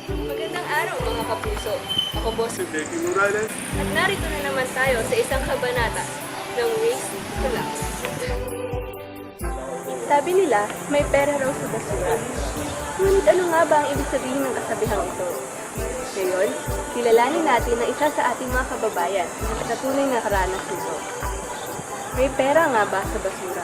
Magandang araw mga kapuso. Ako Boss Si Becky Morales. at narito na naman tayo sa isang kabanata ng Waste to Last. Sabi nila, may pera raw sa basura. Ngunit ano nga ba ang ibig sabihin ng kasabihang ito? Ngayon, kilalanin natin ang isa sa ating mga kababayan na tunay na karanas nito. May pera nga ba sa basura?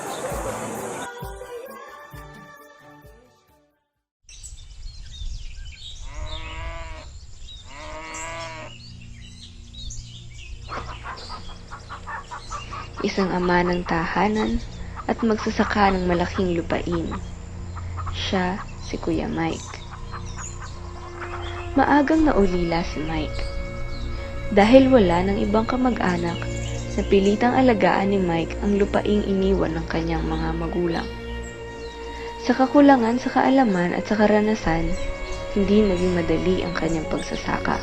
Isang ama ng tahanan at magsasaka ng malaking lupain. Siya si Kuya Mike. Maagang naulila si Mike. Dahil wala ng ibang kamag-anak, napilitang alagaan ni Mike ang lupaing iniwan ng kanyang mga magulang. Sa kakulangan sa kaalaman at sa karanasan, hindi naging madali ang kanyang pagsasaka.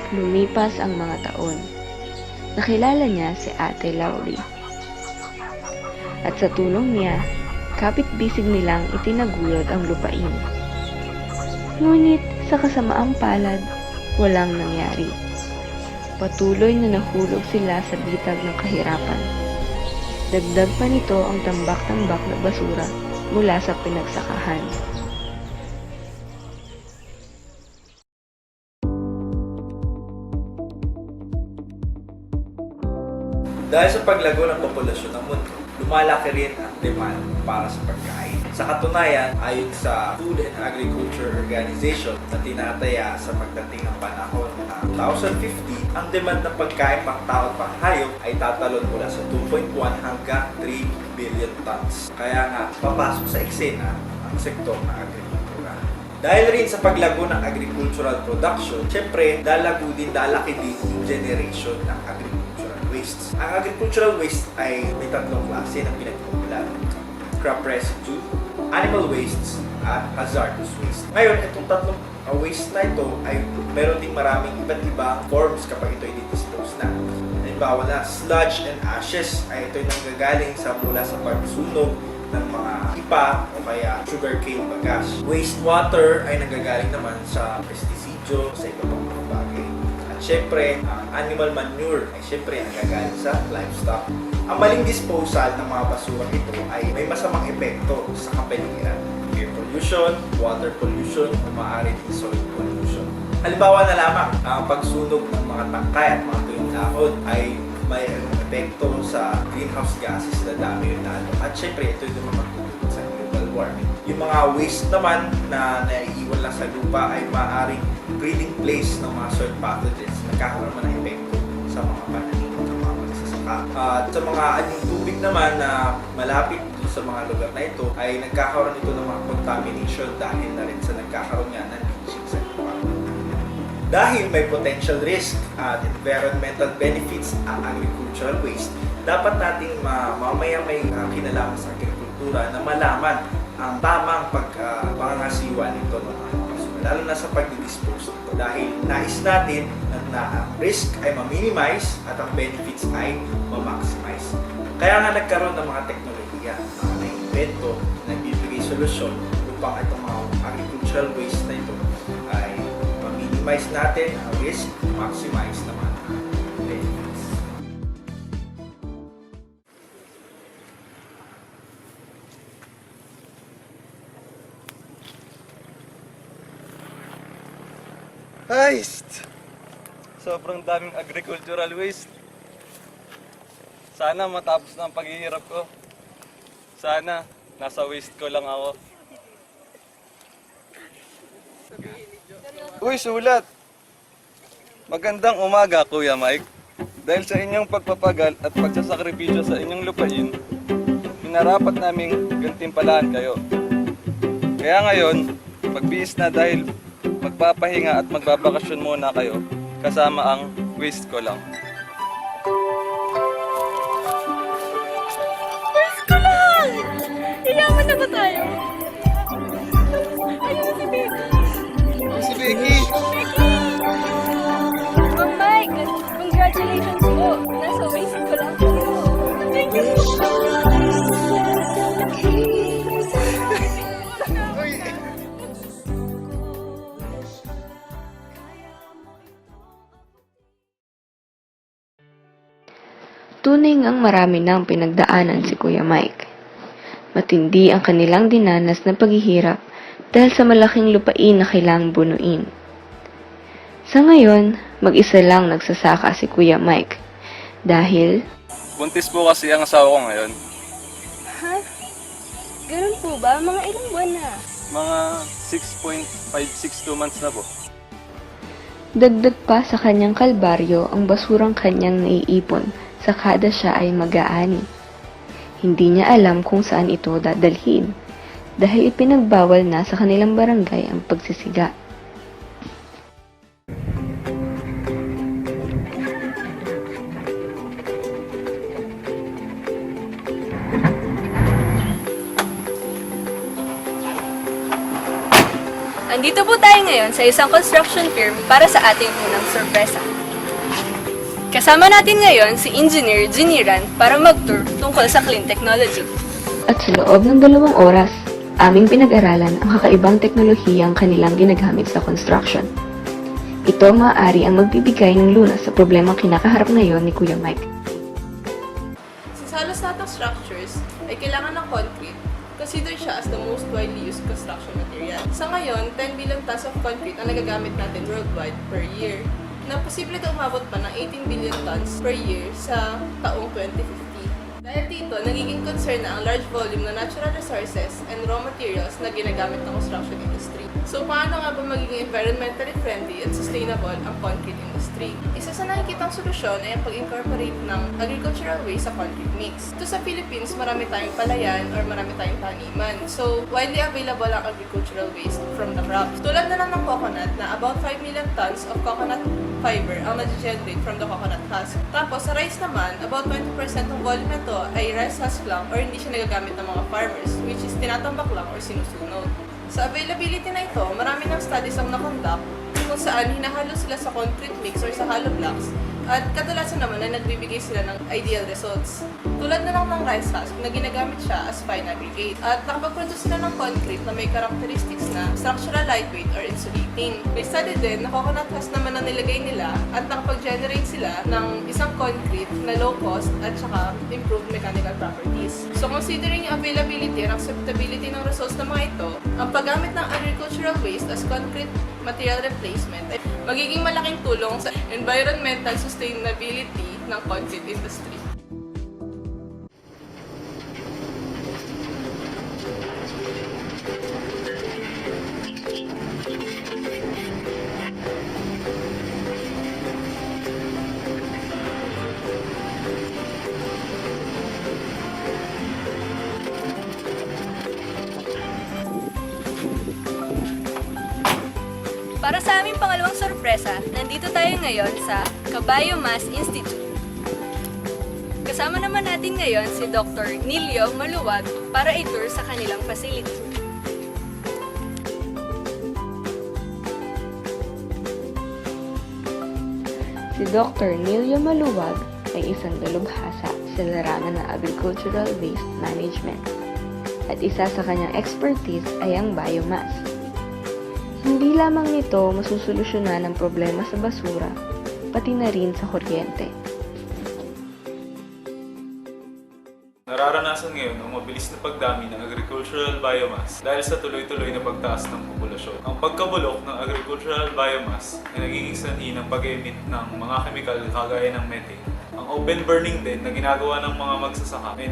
Lumipas ang mga taon. Nakilala niya si Ate Laurie. At sa tulong niya, kapit-bisig nilang itinaguyod ang lupain. Ngunit sa kasamaang palad, walang nangyari. Patuloy na nahulog sila sa bitag ng kahirapan. Dagdag pa nito ang tambak-tambak na basura mula sa pinagsakahan. Dahil sa paglago ng populasyon ng mundo, lumalaki rin ang demand para sa pagkain. Sa katunayan, ayon sa Food and Agriculture Organization na tinataya sa pagdating ng panahon na 2050, ang demand ng pagkain pang tao at pang hayop ay tatalon mula sa 2.1 hanggang 3 billion tons. Kaya nga, papasok sa eksena ang sektor ng agrikultura. Dahil rin sa paglago ng agricultural production, syempre, lalaki din yung generation ng agricultural wastes. Ang agricultural waste ay may tatlong klase na pinagmumulan: crop residue, animal wastes, at hazardous waste. Ngayon, itong tatlong waste na ito ay meron ding maraming iba't ibang forms kapag ito ay dispose na. Halimbawa na, sludge and ashes ay ito ay nanggagaling mula sa pagsunog ng mga ipa o kaya sugarcane bagasse. Wastewater ay nanggagaling naman sa pestisidyo, sa iba pang mga bagay. At syempre, ang animal manure ay syempre nanggagaling sa livestock. Ang maling disposal ng mga basura ito ay may masamang epekto sa kapaligiran: air pollution, water pollution, o maaari din soil pollution. Halimbawa na lamang, ang pagsunog ng mga tangkay at mga tuyong dahon ay may epekto sa greenhouse gases na dami yun lalo. At syempre, ito yung magtutulong sa global warming. Yung mga waste naman na naiiwan lang sa lupa ay maaaring breeding place ng mga soil pathogens na nagkakaroon ng epekto sa mga pananim at mga magsasaka. At sa mga anyong tubig naman na malapit sa mga lugar na ito ay nagkakaroon ito ng mga contamination dahil na rin sa nagkakaroon nga ng leaching sa lupa. Dahil may potential risk at environmental benefits ang agricultural waste, dapat nating mamayang may kinalaman sa agrikultura na malaman ang tamang pangangasiwa nito ng mga basura, lalo na sa pag-dispose nito, dahil nais natin na ang risk ay ma-minimize at ang benefits ay ma-maximize. Kaya nga nagkaroon ng mga teknolohiya, mga na-invento, nagbibigay solusyon upang itong mga agricultural waste na ito ay ma-minimize natin ang risk, maximize naman ang benefits. Heist! Sobrang daming agricultural waste. Sana matapos na ang paghihirap ko. Sana nasa waste ko lang ako. Uy, sulat! Magandang umaga, Kuya Mike. Dahil sa inyong pagpapagal at pagsasakripisyo sa inyong lupain, minarapat naming gantimpalaan kayo. Kaya ngayon, magbihis na dahil magpapahinga at magbabakasyon muna kayo kasama ang waste ko lang. Waste ko lang! Iyaman na ba tayo? Ayun si Becky. Si Becky! Ma'am Mike, congratulations ngang marami nang pinagdaanan si Kuya Mike. Matindi ang kanilang dinanas na paghihirap dahil sa malaking lupain na kailangang bunuin. Sa ngayon, mag-isa lang nagsasaka si Kuya Mike dahil Buntis po kasi ang asawa ko ngayon. Ha? Ganun po ba? Mga ilang buwan na? Mga 6.562 months na po. dagdag pa sa kanyang kalbaryo ang basurang kanyang naiipon sa kada siya ay mag-aani. Hindi niya alam kung saan ito dadalhin dahil ipinagbawal na sa kanilang barangay ang pagsisiga. Andito po tayo ngayon sa isang construction firm para sa ating unang sorpresa. Kasama natin ngayon si Engineer Jiniran para mag-tour tungkol sa clean technology. At sa loob ng 2 oras, aming pinag-aralan ang kakaibang teknolohiyang kanilang ginagamit sa construction. Ito maaari ang magbibigay ng lunas sa problemang kinakaharap ngayon ni Kuya Mike. Since halos lahat ng structures ay kailangan ng concrete, considered siya as the most widely used construction material. Sa ngayon, 10 billion tons of concrete ang nagagamit natin worldwide per year, na posible ito umabot pa ng 18 billion tons per year sa taong 2050. Dahil dito, nagiging concern na ang large volume ng natural resources and raw materials na ginagamit ng construction industry. So, paano nga ba magiging environmentally friendly at sustainable ang concrete industry? Isa sa nakikitang solusyon ay ang pag-incorporate ng agricultural waste sa concrete mix. Ito sa Philippines, marami tayong palayan or marami tayong taniman. So, widely available ang agricultural waste from the crops. Tulad na lang ng coconut na about 5 million tons of coconut fiber ang nag-generate from the coconut husk. Tapos, sa rice naman, about 20% ng volume nito ay rice husk lang or hindi siya nagagamit ng mga farmers, which is tinatambak lang or sinusunod. Sa availability na ito, marami ng studies ang nakonduct kung saan hinahalo sila sa concrete mix or sa hollow blocks at kadalasan naman ay nagbibigay sila ng ideal results. Tulad na lang ng rice husk na ginagamit siya as fine aggregate at nakapag-produce sila ng concrete na may characteristics na structural lightweight or insulating. May study din na coconut husk naman ang nilagay nila at nakapag-generate sila ng isang concrete na low cost at saka improved mechanical properties. So considering yung availability and acceptability ng results ng mga ito, ang paggamit ng agricultural waste as concrete material replacement ay magiging malaking tulong sa environmental sustainability ng concrete industry. Para sa aming pangalawang sorpresa, nandito tayo ngayon sa Caballo Mas Institute. Kasama naman natin ngayon si Dr. Nilio Maluwag para i-tour sa kanilang facility. Si Dr. Nilio Maluwag ay isang dalubhasa sa larangan ng agricultural waste management at isa sa kanyang expertise ay ang biomass. Hindi lamang nito masusolusyonan ang problema sa basura, pati na rin sa kuryente. Nararanasan ngayon ang mabilis na pagdami ng agricultural biomass dahil sa tuloy-tuloy na pagtaas ng populasyon. Ang pagkabulok ng agricultural biomass ay nagiging sanhi ng pag-emit ng mga kemikal kagaya ng methane. Ang open burning din na ginagawa ng mga magsasaka ay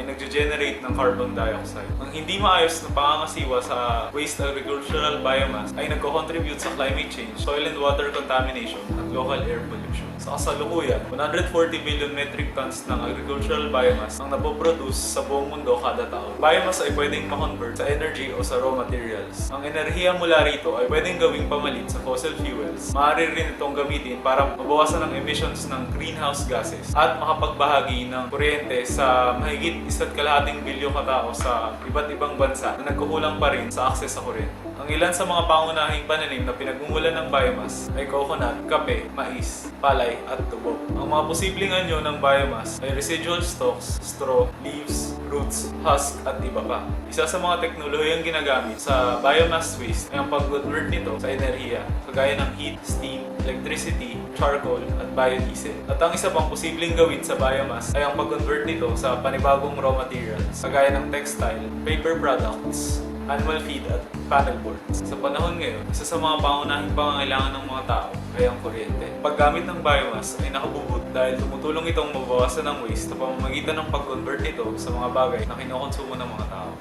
nagge-generate ng carbon dioxide. Ang hindi maayos na pangangasiwa sa waste agricultural biomass ay nagko-contribute sa climate change, soil and water contamination at local air pollution. Sa kasalukuyan, 140 billion metric tons ng agricultural biomass ang napoproduce sa buong mundo kada taon. Biomass ay pwedeng ma-convert sa energy o sa raw materials. Ang enerhiya mula rito ay pwedeng gawing pamalit sa fossil fuels. Maaari rin itong gamitin para mabawasan ang emissions ng greenhouse gases at makapagbahagi ng kuryente sa mahigit 1.2 bilyon katao sa iba't ibang bansa na nagkukulang pa rin sa akses sa kuryente. Ang ilan sa mga pangunahing pananim na pinagmumulan ng biomass ay coconut, kape, mais, palay at tubo. Ang mga posibleng anyo ng biomass ay residual stalks, straw, leaves, roots, husk at iba pa. Isa sa mga teknolohiyang ginagamit sa biomass waste ay ang pag-convert nito sa enerhiya, kagaya ng heat, steam, electricity, charcoal at biodiesel. At ang isa pang posibleng gawin sa biomass ay ang pag-convert nito sa panibagong raw materials, kagaya ng textile, paper products, animal feed at panel boards. Sa panahon ngayon, isa sa mga pangunahing pangangailangan ng mga tao ay ang kuryente. Paggamit ng biomass ay nakabubut dahil tumutulong itong mabawasan ng waste sa pamamagitan ng pag-convert ito sa mga bagay na kinokonsumo ng mga tao.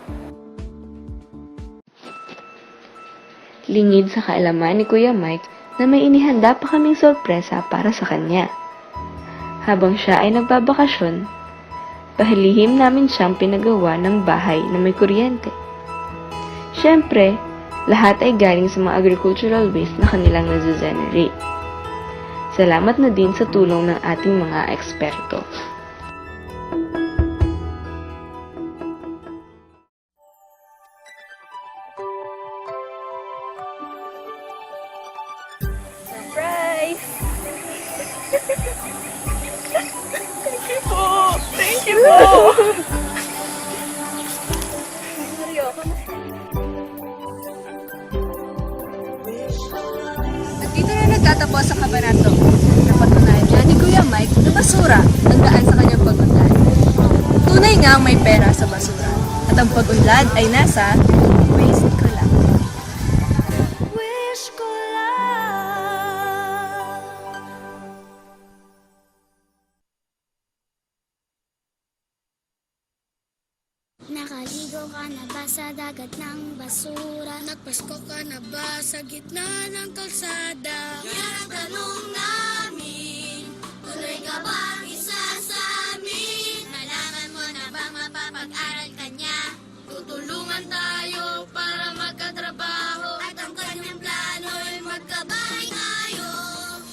Lingid sa kaalaman ni Kuya Mike na may inihanda pa kaming sorpresa para sa kanya. Habang siya ay nagbabakasyon, pahilihim namin siyang pinagawa ng bahay na may kuryente. Siyempre, lahat ay galing sa mga agricultural waste na kanilang nag-generate. Salamat na din sa tulong ng ating mga eksperto. Surprise! Thank you po! Mario, kamusta? At dito na nagtatapos ang kabanato. Napatunayan niya ni Kuya Mike na basura ang daan sa kanyang pag-unlad. Tunay nga ang may pera sa basura. At ang pag-unlad ay nasa waste ko lang. Wish ko lang. Nakaligo ka na ba sa dagat ng basura? Nagpasko ka na ba sa gitna ng kalsada? Yan ang tanong namin, tuloy ka ba ang isa sa amin? Nalaman mo na bang mapapag-aral ka niya? Tutulungan tayo para magkatrabaho at ang kanyang plano'y magkabahay tayo.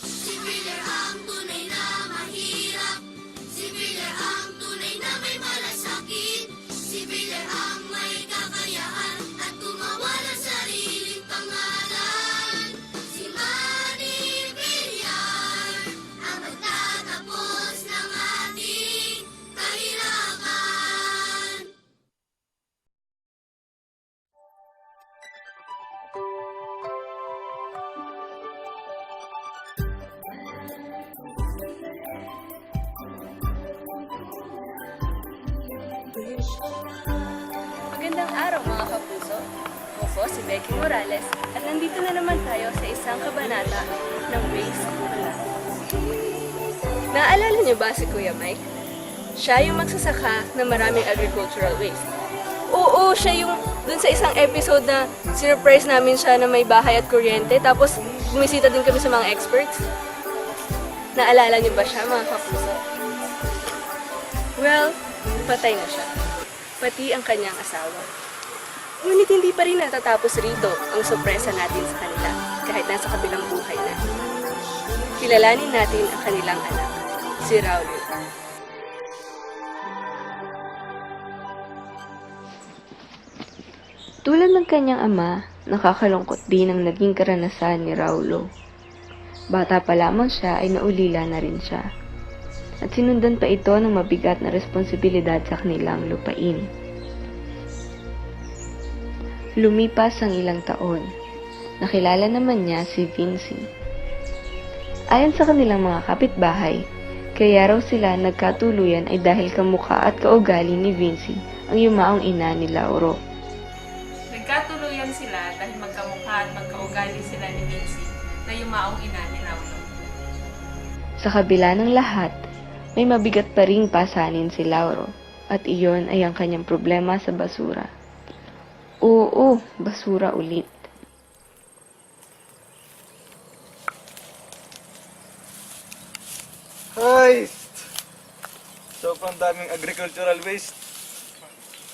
Si Miller ang tunay na mahirap, si Miller ang tunay na may malasakit. Si Miller ang may kakayahan at gumawa ng sariling pangalan. Si Manny Villar ang magtatapos ng ating kahirapan. Magandang araw mga kapuso. Ako po si Becky Morales at nandito na naman tayo sa isang kabanata ng Waste ko Lang. Naalala niyo ba si Kuya Mike? Siya yung magsasaka ng maraming agricultural waste. Oo, siya yung dun sa isang episode na surprise namin siya na may bahay at kuryente tapos bumisita din kami sa mga experts. Naalala niyo ba siya mga kapuso? Well, patay na siya. Pati ang kanyang asawa. Ngunit hindi pa rin natatapos rito ang sorpresa natin sa kanila kahit nasa kabilang buhay na. Kilalanin natin ang kanilang anak, si Raul. Tulad ng kanyang ama, nakakalungkot din ang naging karanasan ni Raulo. Bata pa lamang siya ay naulila na rin siya. At sinundan pa ito ng mabigat na responsibilidad sa kanilang lupain. Lumipas ang ilang taon. Nakilala naman niya si Vinci. Ayon sa kanilang mga kapitbahay, kaya raw sila nagkatuluyan ay dahil kamukha at kaugali ni Vinci ang yumaong ina ni Lauro. Nagkatuluyan sila dahil magkamukha at magkaugali sila ni Vinci na yumaong ina ni Raulo. Sa kabila ng lahat, may mabigat pa ring pasanin si Lauro at iyon ay ang kanyang problema sa basura. Oo, basura ulit. Hi! Sobrang daming agricultural waste.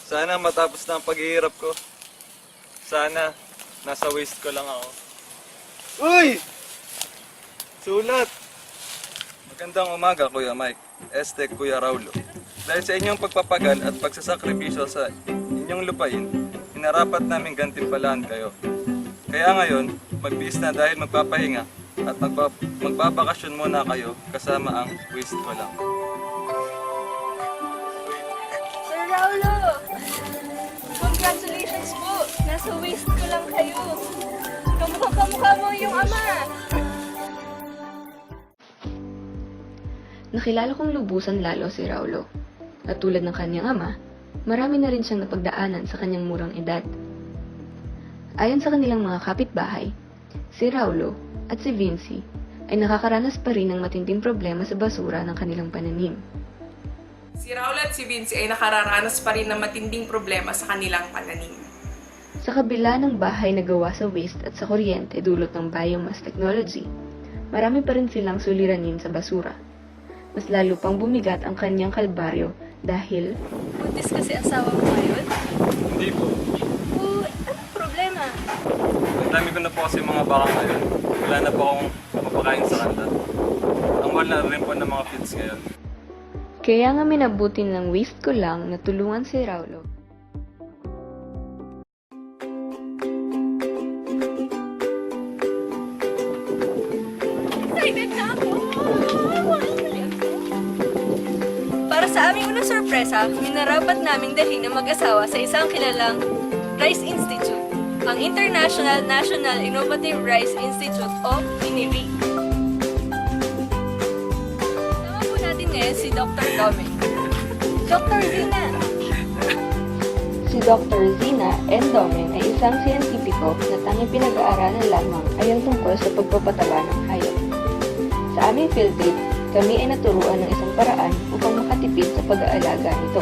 Sana matapos na ang paghihirap ko. Sana nasa waste ko lang ako. Uy! Sulat! Magandang umaga, Kuya Mike. Kuya Raulo. Dahil sa inyong pagpapagal at pagsasakripisyo sa inyong lupain, hinarapat namin gantimpalaan kayo. Kaya ngayon, magbihis na dahil magpapahinga at magbabakasyon muna kayo kasama ang waste ko lang. Sir Raulo! Congratulations po! Nasa waste ko lang kayo. Kamukha mo yung ama. Nakilala kong lubusan lalo si Raulo. At tulad ng kanyang ama, marami na rin siyang napagdaanan sa kanyang murang edad. Ayon sa kanilang mga kapitbahay, si Raulo at si Vinci ay nakakaranas pa rin ng matinding problema sa basura ng kanilang pananim. Si Raulo at si Vinci ay nakararanas pa rin ng matinding problema sa kanilang pananim. Sa kabila ng bahay na gawa sa waste at sa kuryente dulot ng biomass technology, marami pa rin silang suliranin sa basura. Mas lalo pang bumigat ang kanyang kalbaryo dahil Buntis kasi asawa mo ngayon? Hindi po. Anong problema? Ang dami ko na po kasi mga baka ngayon. Wala na po akong mapakain sa kanta. Ang wala na rin po ng mga feeds ngayon. kaya nga minabuti ng waste ko lang na tulungan si Raulo. Excited na ako! Para sa aming unang sorpresa, minarapat naming dalhin ang mag-asawa sa isang kilalang Rice Institute, ang International National Innovative Rice Institute o INIRI. Sama po natin ngayon si Dr. Gomez. Dr. Zina! Si Dr. Zina N. Domen ay isang siyentipiko na tanging pinag-aaralan lamang ay ang tungkol sa pagpapataba ng hayop. Sa aming field trip, kami ay naturuan ng isang paraan upang makatipid sa pag-aalaga nito.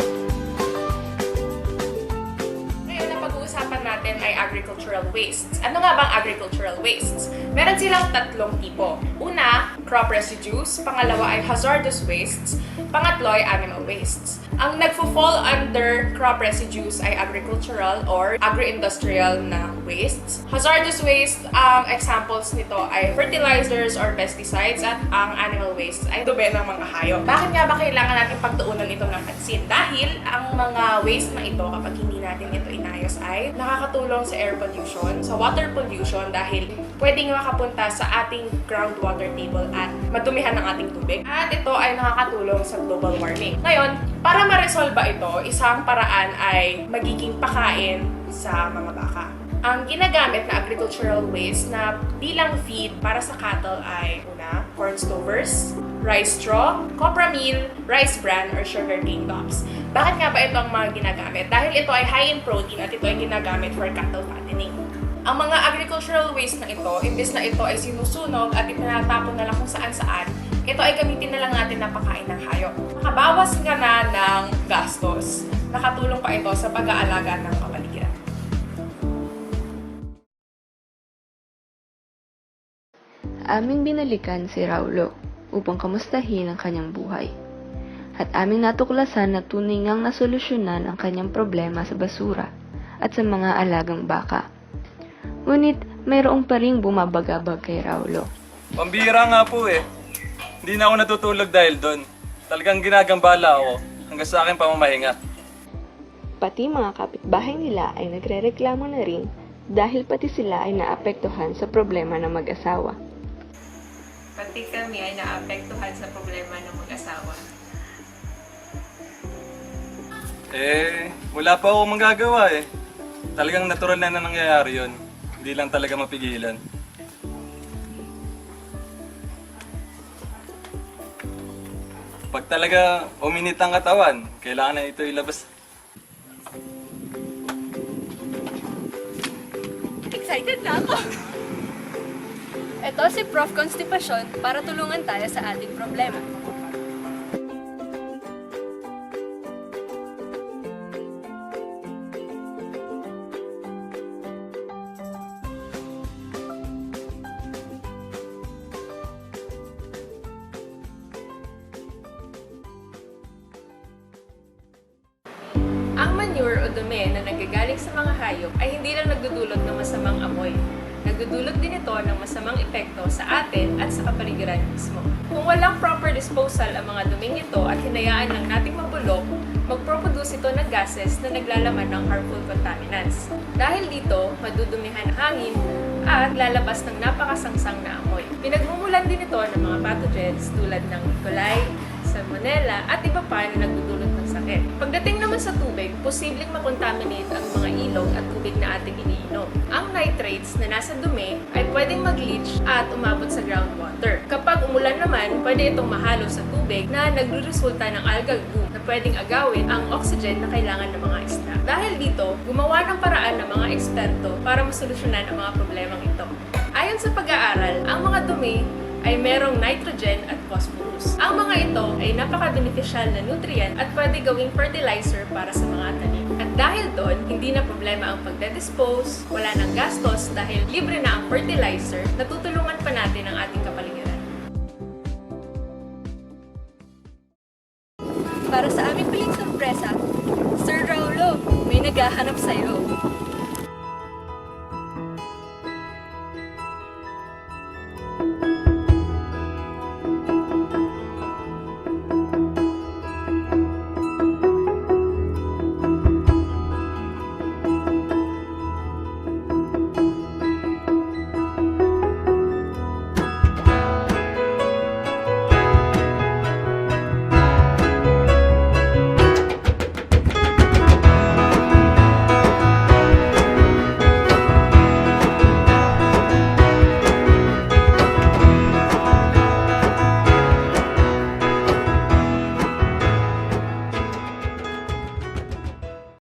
Ngayon na pag-uusapan natin ay agricultural wastes. Ano nga bang agricultural wastes? Meron silang tatlong tipo. Una, crop residues. Pangalawa ay hazardous wastes. Pangatlo ay animal wastes. Ang nagfo-fall under crop residues ay agricultural or agri-industrial na wastes. Hazardous waste, examples nito ay fertilizers or pesticides at ang animal wastes ay dumi ng mga hayop. Bakit nga ba kailangan natin pagtuunan ito ng pansin? Dahil ang mga waste na ito, kapag hindi natin ito inayos, ay nakakatulong sa air pollution, sa water pollution dahil pwedeng makapunta sa ating groundwater table at madumihan ng ating tubig. At ito ay nakakatulong sa global warming. Ngayon, para ma-resolve ito, isang paraan ay magiging pakain sa mga baka. Ang ginagamit na agricultural waste na bilang feed para sa cattle ay una, corn stovers, rice straw, copra meal, rice bran, or sugarcane tops. Bakit nga ba ito ang mga ginagamit? Dahil ito ay high in protein at ito ay ginagamit for cattle fattening. Ang mga agricultural waste na ito, imbes na ito ay sinusunog at itinatapon na lang kung saan-saan, ito ay gamitin na lang natin na pakain ng hayop. Makabawas ka na ng gastos. Nakatulong pa ito sa pag-aalaga ng kapaligiran. Aming binalikan si Raulo upang kamustahin ang kanyang buhay. At aming natuklasan na tunay ngang nasolusyonan ang kanyang problema sa basura at sa mga alagang baka. Ngunit mayroong pa ring bumabagabag kay Raulo. Pambira nga po eh. Hindi na ako natutulog dahil doon. Talagang ginagambala ako hanggang sa aking pamamahinga. Pati mga kapitbahay nila ay nagrereklamo na rin dahil pati sila ay naapektuhan sa problema ng mag-asawa. Pati kami ay naapektuhan sa problema ng mag-asawa. Wala pa ako magagawa eh. Talagang natural na nangyayari yun. Hindi lang talaga mapigilan. Pag talaga uminit ang katawan, kailangan na ito ilabas. Excited na ako! Ito si Prof. Constipasyon para tulungan tayo sa ating problema. Ang manure o dumi na nagagaling sa mga hayop ay hindi lang nagdudulot ng masamang amoy. Nagdudulot din ito ng masamang epekto sa atin at sa kapaligiran mismo. Kung walang proper disposal ang mga duming ito at hinayaan lang nating mabulok, magproproduce ito ng gases na naglalaman ng harmful contaminants. Dahil dito, madudumihan ang hangin at lalabas ng napakasangsang na amoy. Pinagmumulan din ito ng mga pathogens tulad ng E. coli, Salmonella at iba pa na nagdudulot ng sakit. Pagdating naman sa tubig, posibleng makontaminate ang mga ilog at tubig na ating iniinom. Ang nitrates na nasa dumi ay pwedeng mag-leach at umabot sa groundwater. Kapag umulan naman, pwede itong mahalo sa tubig na nagre-resulta ng algal bloom na pwedeng agawin ang oxygen na kailangan ng mga isda. Dahil dito, gumawa ng paraan ng mga eksperto para masolusyonan ang mga problemang ito. Ayon sa pag-aaral, ang mga dumi ay merong nitrogen at phosphorus. Ang mga ito ay napaka-beneficial na nutrient at pwede gawing fertilizer para sa mga tanim. At dahil doon, hindi na problema ang pagde-dispose, wala nang gastos dahil libre na ang fertilizer, natutulungan pa natin ang ating kapaligiran. Para sa aming piling sorpresa, Sir Raulo, may naghahanap sa'yo.